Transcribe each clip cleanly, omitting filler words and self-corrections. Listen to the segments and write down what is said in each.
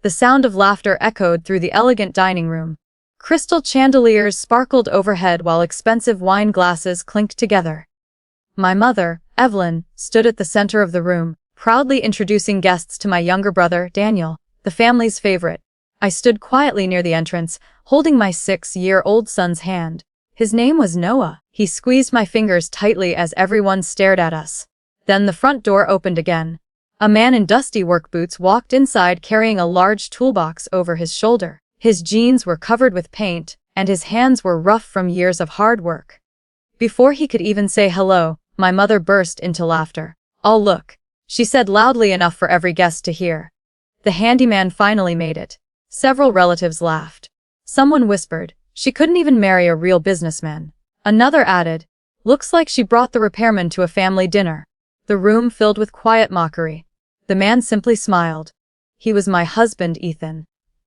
The sound of laughter echoed through the elegant dining room. Crystal chandeliers sparkled overhead while expensive wine glasses clinked together. My mother, Evelyn, stood at the center of the room, proudly introducing guests to my younger brother, Daniel, the family's favorite. I stood quietly near the entrance, holding my 6-year-old son's hand. His name was Noah. He squeezed my fingers tightly as everyone stared at us. Then the front door opened again. A man in dusty work boots walked inside carrying a large toolbox over his shoulder. His jeans were covered with paint, and his hands were rough from years of hard work. Before he could even say hello, my mother burst into laughter. "Oh, look," she said loudly enough for every guest to hear. "The handyman finally made it." Several relatives laughed. Someone whispered, "She couldn't even marry a real businessman." Another added, "Looks like she brought the repairman to a family dinner." The room filled with quiet mockery. The man simply smiled. He was my husband, Ethan.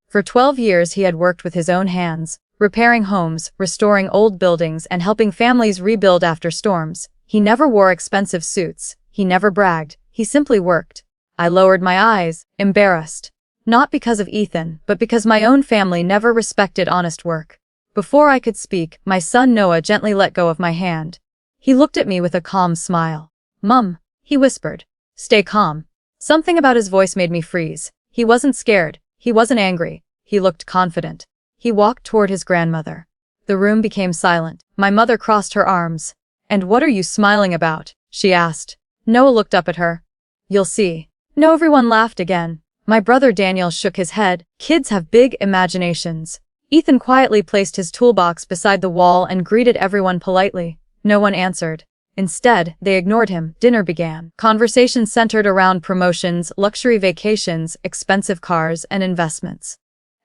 For 12 years he had worked with his own hands, repairing homes, restoring old buildings, and helping families rebuild after storms. He never wore expensive suits, he never bragged, he simply worked. I lowered my eyes, embarrassed. Not because of Ethan, but because my own family never respected honest work. Before I could speak, my son Noah gently let go of my hand. He looked at me with a calm smile. "Mum," he whispered. "Stay calm." Something about his voice made me freeze. He wasn't scared. He wasn't angry. He looked confident. He walked toward his grandmother. The room became silent. My mother crossed her arms. "And what are you smiling about?" she asked. Noah looked up at her. "You'll see." No, everyone laughed again. My brother Daniel shook his head. Kids have big imaginations. Ethan quietly placed his toolbox beside the wall and greeted everyone politely. No one answered. Instead, they ignored him. Dinner began. Conversation centered around promotions, luxury vacations, expensive cars, and investments.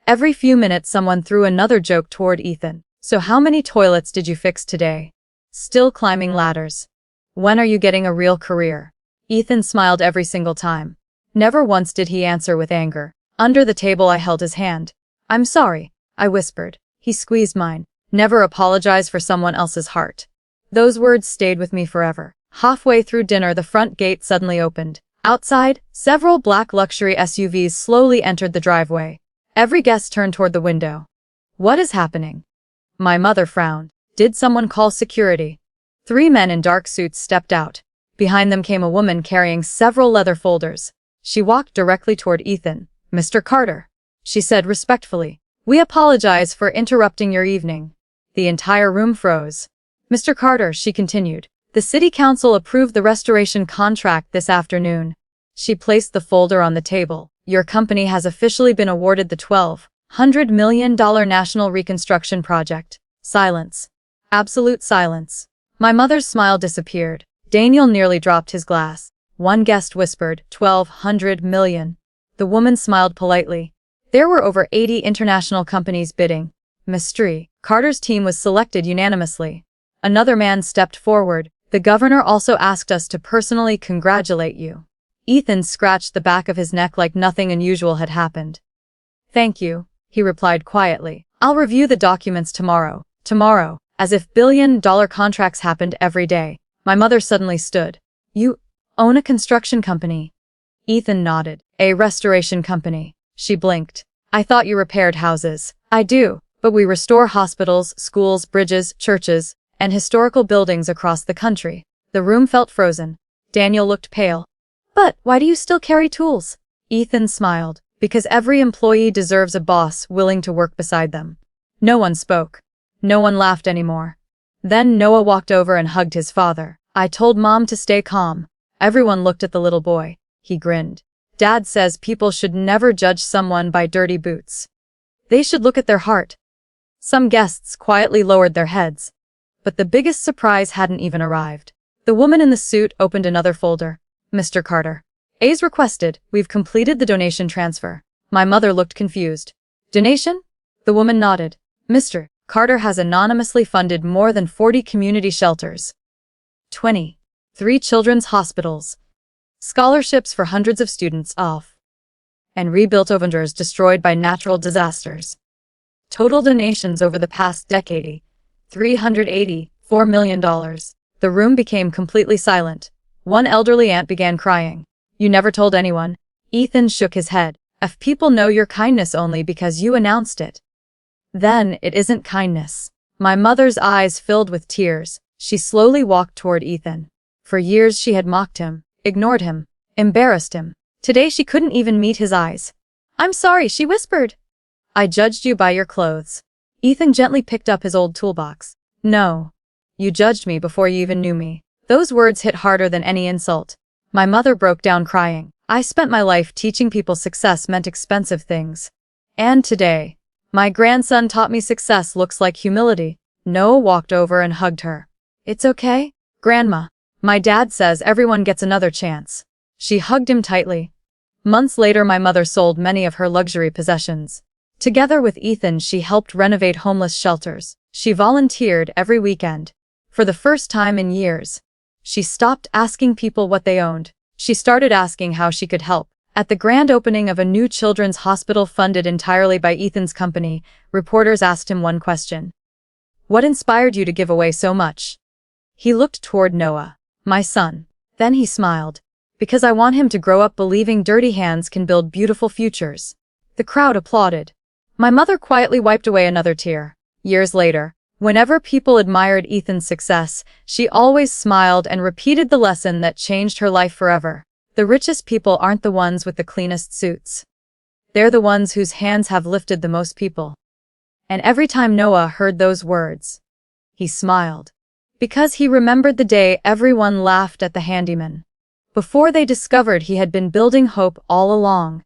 Every few minutes someone threw another joke toward Ethan. "So how many toilets did you fix today?" "Still climbing ladders." "When are you getting a real career?" Ethan smiled every single time. Never once did he answer with anger. Under the table I held his hand. "I'm sorry," I whispered. He squeezed mine. "Never apologize for someone else's heart." Those words stayed with me forever. Halfway through dinner, the front gate suddenly opened. Outside, several black luxury SUVs slowly entered the driveway. Every guest turned toward the window. "What is happening?" My mother frowned. "Did someone call security?" 3 men in dark suits stepped out. Behind them came a woman carrying several leather folders. She walked directly toward Ethan. "Mr. Carter," she said respectfully, "we apologize for interrupting your evening." The entire room froze. "Mr. Carter," she continued, "the city council approved the restoration contract this afternoon." She placed the folder on the table. "Your company has officially been awarded the $1,200 million National Reconstruction Project." Silence. Absolute silence. My mother's smile disappeared. Daniel nearly dropped his glass. One guest whispered, $1,200 million. The woman smiled politely. There were over 80 international companies bidding. Mystery. Carter's team was selected unanimously. Another man stepped forward. "The governor also asked us to personally congratulate you." Ethan scratched the back of his neck like nothing unusual had happened. "Thank you," he replied quietly. "I'll review the documents tomorrow." Tomorrow, as if billion-dollar contracts happened every day. My mother suddenly stood. "You own a construction company?" Ethan nodded. "A restoration company." She blinked. "I thought you repaired houses." "I do, but we restore hospitals, schools, bridges, churches, and historical buildings across the country." The room felt frozen. Daniel looked pale. "But why do you still carry tools?" Ethan smiled. "Because every employee deserves a boss willing to work beside them." No one spoke. No one laughed anymore. Then Noah walked over and hugged his father. "I told Mom to stay calm." Everyone looked at the little boy. He grinned. "Dad says people should never judge someone by dirty boots. They should look at their heart." Some guests quietly lowered their heads. But the biggest surprise hadn't even arrived. The woman in the suit opened another folder. "Mr. Carter. As requested, we've completed the donation transfer." My mother looked confused. "Donation?" The woman nodded. "Mr. Carter has anonymously funded more than 40 community shelters, 23 children's hospitals, scholarships for hundreds of students off, and rebuilt ovenders destroyed by natural disasters. Total donations over the past decade, $384 million. The room became completely silent. One elderly aunt began crying. "You never told anyone?" Ethan shook his head. If people know your kindness only because you announced it, then it isn't kindness. My mother's eyes filled with tears. She slowly walked toward Ethan. For years she had mocked him, ignored him, embarrassed him. Today she couldn't even meet his eyes. "I'm sorry," she whispered. "I judged you by your clothes." Ethan gently picked up his old toolbox. "No. You judged me before you even knew me." Those words hit harder than any insult. My mother broke down crying. I spent my life teaching people success meant expensive things. And today, my grandson taught me success looks like humility. Noah walked over and hugged her. "It's okay, Grandma. My dad says everyone gets another chance." She hugged him tightly. Months later, my mother sold many of her luxury possessions. Together with Ethan, she helped renovate homeless shelters. She volunteered every weekend. For the first time in years, she stopped asking people what they owned. She started asking how she could help. At the grand opening of a new children's hospital funded entirely by Ethan's company, reporters asked him one question. "What inspired you to give away so much?" He looked toward Noah. "My son." Then he smiled. "Because I want him to grow up believing dirty hands can build beautiful futures." The crowd applauded. My mother quietly wiped away another tear. Years later, whenever people admired Ethan's success, she always smiled and repeated the lesson that changed her life forever. The richest people aren't the ones with the cleanest suits. They're the ones whose hands have lifted the most people. And every time Noah heard those words, he smiled. Because he remembered the day everyone laughed at the handyman. Before they discovered he had been building hope all along.